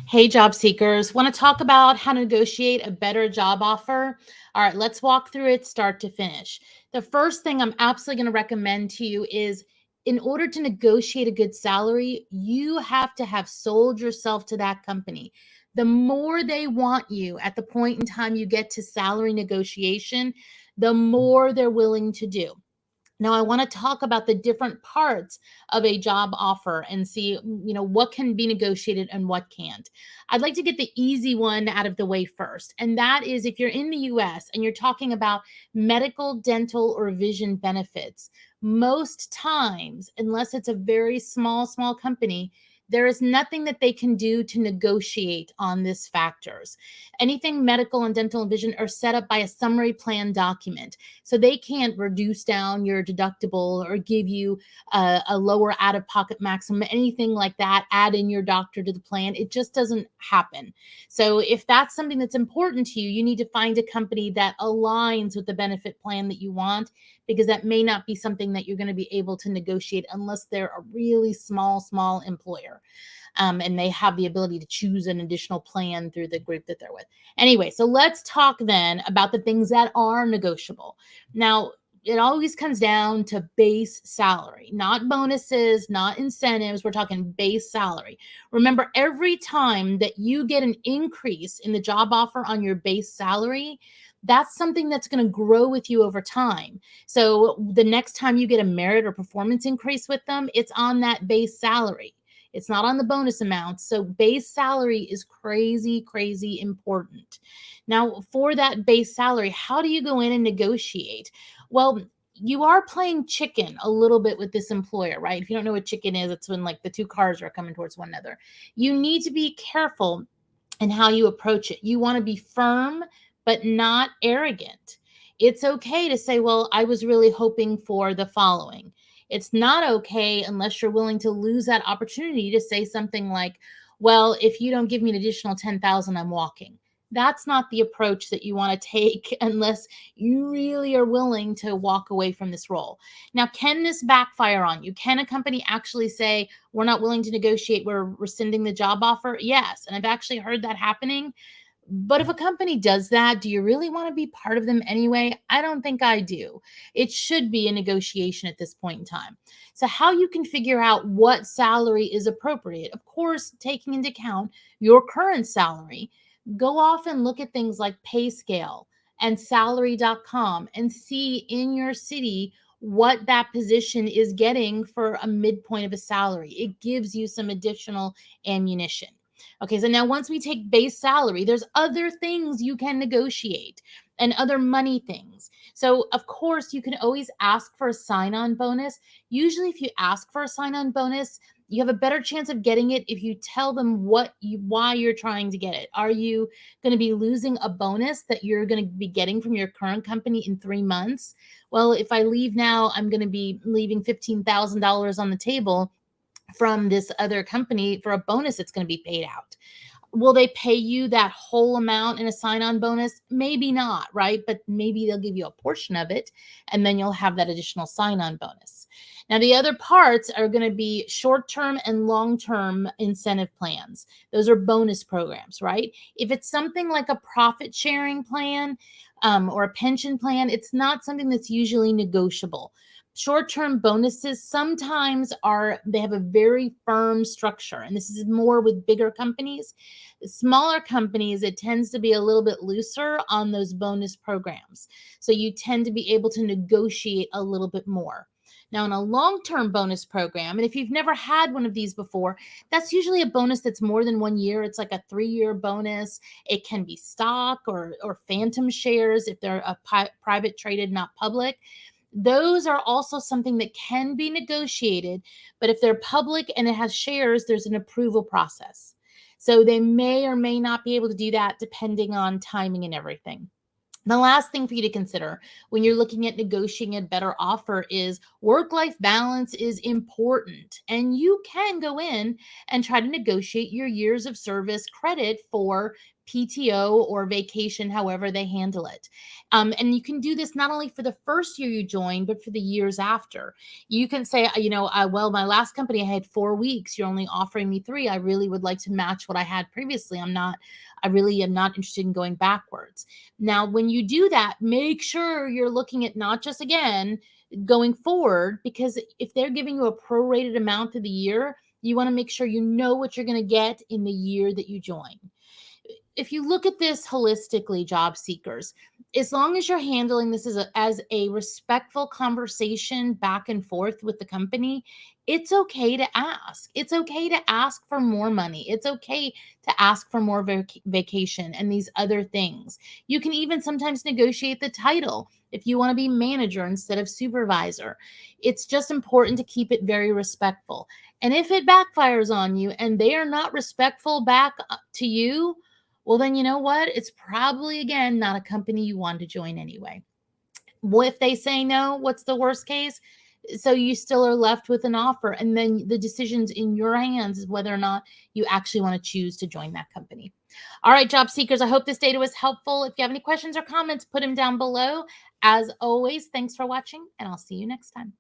Hey, job seekers. Want to talk about how to negotiate a better job offer? All right, let's walk through it start to finish. The first thing I'm absolutely going to recommend to you is in order to negotiate a good salary, you have to have sold yourself to that company. The more they want you at the point in time you get to salary negotiation, the more they're willing to do. Now, I want to talk about the different parts of a job offer and see, what can be negotiated and what can't. I'd like to get the easy one out of the way first. And that is if you're in the US and you're talking about medical, dental, or vision benefits, most times, unless it's a very small company, there is nothing that they can do to negotiate on these factors. Anything medical and dental and vision are set up by a summary plan document. So they can't reduce down your deductible or give you a lower out of pocket maximum, anything like that, add in your doctor to the plan. It just doesn't happen. So if that's something that's important to you, you need to find a company that aligns with the benefit plan that you want, because that may not be something that you're going to be able to negotiate unless they're a really small employer. And they have the ability to choose an additional plan through the group that they're with. Anyway, so let's talk then about the things that are negotiable. Now, it always comes down to base salary, not bonuses, not incentives. We're talking base salary. Remember, every time that you get an increase in the job offer on your base salary, that's something that's going to grow with you over time. So the next time you get a merit or performance increase with them, it's on that base salary. It's not on the bonus amount. So base salary is crazy important. Now, for that base salary, how do you go in and negotiate? Well, you are playing chicken a little bit with this employer, right? If you don't know what chicken is, it's when like the two cars are coming towards one another. You need to be careful in how you approach it. You want to be firm, but not arrogant. It's okay to say, well, I was really hoping for the following. It's not okay unless you're willing to lose that opportunity to say something like, well, if you don't give me an additional 10,000, I'm walking. That's not the approach that you want to take unless you really are willing to walk away from this role. Now, can this backfire on you? Can a company actually say, we're not willing to negotiate, we're rescinding the job offer? Yes. And I've actually heard that happening. But if a company does that, do you really want to be part of them anyway? I don't think I do. It should be a negotiation at this point in time. So, how you can figure out what salary is appropriate, of course, taking into account your current salary, go off and look at things like pay scale and salary.com and see in your city what that position is getting for a midpoint of a salary. It gives you some additional ammunition. Okay, so now once we take base salary, there's other things you can negotiate and other money things. So, of course, you can always ask for a sign on bonus. Usually, if you ask for a sign on bonus, you have a better chance of getting it if you tell them why you're trying to get it. Are you going to be losing a bonus that you're going to be getting from your current company in 3 months? Well, if I leave now, I'm going to be leaving $15,000 on the table from this other company for a bonus that's going to be paid out. Will they pay you that whole amount in a sign on bonus? Maybe not, right? But maybe they'll give you a portion of it, and then you'll have that additional sign on bonus. Now, the other parts are going to be short term and long term incentive plans. Those are bonus programs, right? If it's something like a profit sharing plan or a pension plan, it's not something that's usually negotiable. Short-term bonuses sometimes they have a very firm structure, and this is more with bigger companies. Smaller companies, it tends to be a little bit looser on those bonus programs, so you tend to be able to negotiate a little bit more. Now, in a long-term bonus program, and if you've never had one of these before, that's usually a bonus that's more than 1 year. It's like a 3-year bonus. It can be stock or phantom shares if they're a private traded, not public. Those are also something that can be negotiated, but if they're public and it has shares, there's an approval process. So they may or may not be able to do that depending on timing and everything. The last thing for you to consider when you're looking at negotiating a better offer is work-life balance is important. And you can go in and try to negotiate your years of service credit for PTO or vacation, however they handle it. And you can do this not only for the first year you join, but for the years after. You can say, well, my last company, I had 4 weeks. You're only offering me 3. I really would like to match what I had previously. I really am not interested in going backwards. Now, when you do that, make sure you're looking at not just, again, going forward, because if they're giving you a prorated amount of the year, you want to make sure you know what you're going to get in the year that you join. If you look at this holistically, job seekers, as long as you're handling this as a respectful conversation back and forth with the company, it's okay to ask. It's okay to ask for more money. It's okay to ask for more vacation and these other things. You can even sometimes negotiate the title if you want to be manager instead of supervisor. It's just important to keep it very respectful. And if it backfires on you and they are not respectful back to you, well, then you know what? It's probably, again, not a company you want to join anyway. What if they say no? What's the worst case? So you still are left with an offer, and then the decision's in your hands is whether or not you actually want to choose to join that company. All right, job seekers, I hope this data was helpful. If you have any questions or comments, put them down below. As always, thanks for watching, and I'll see you next time.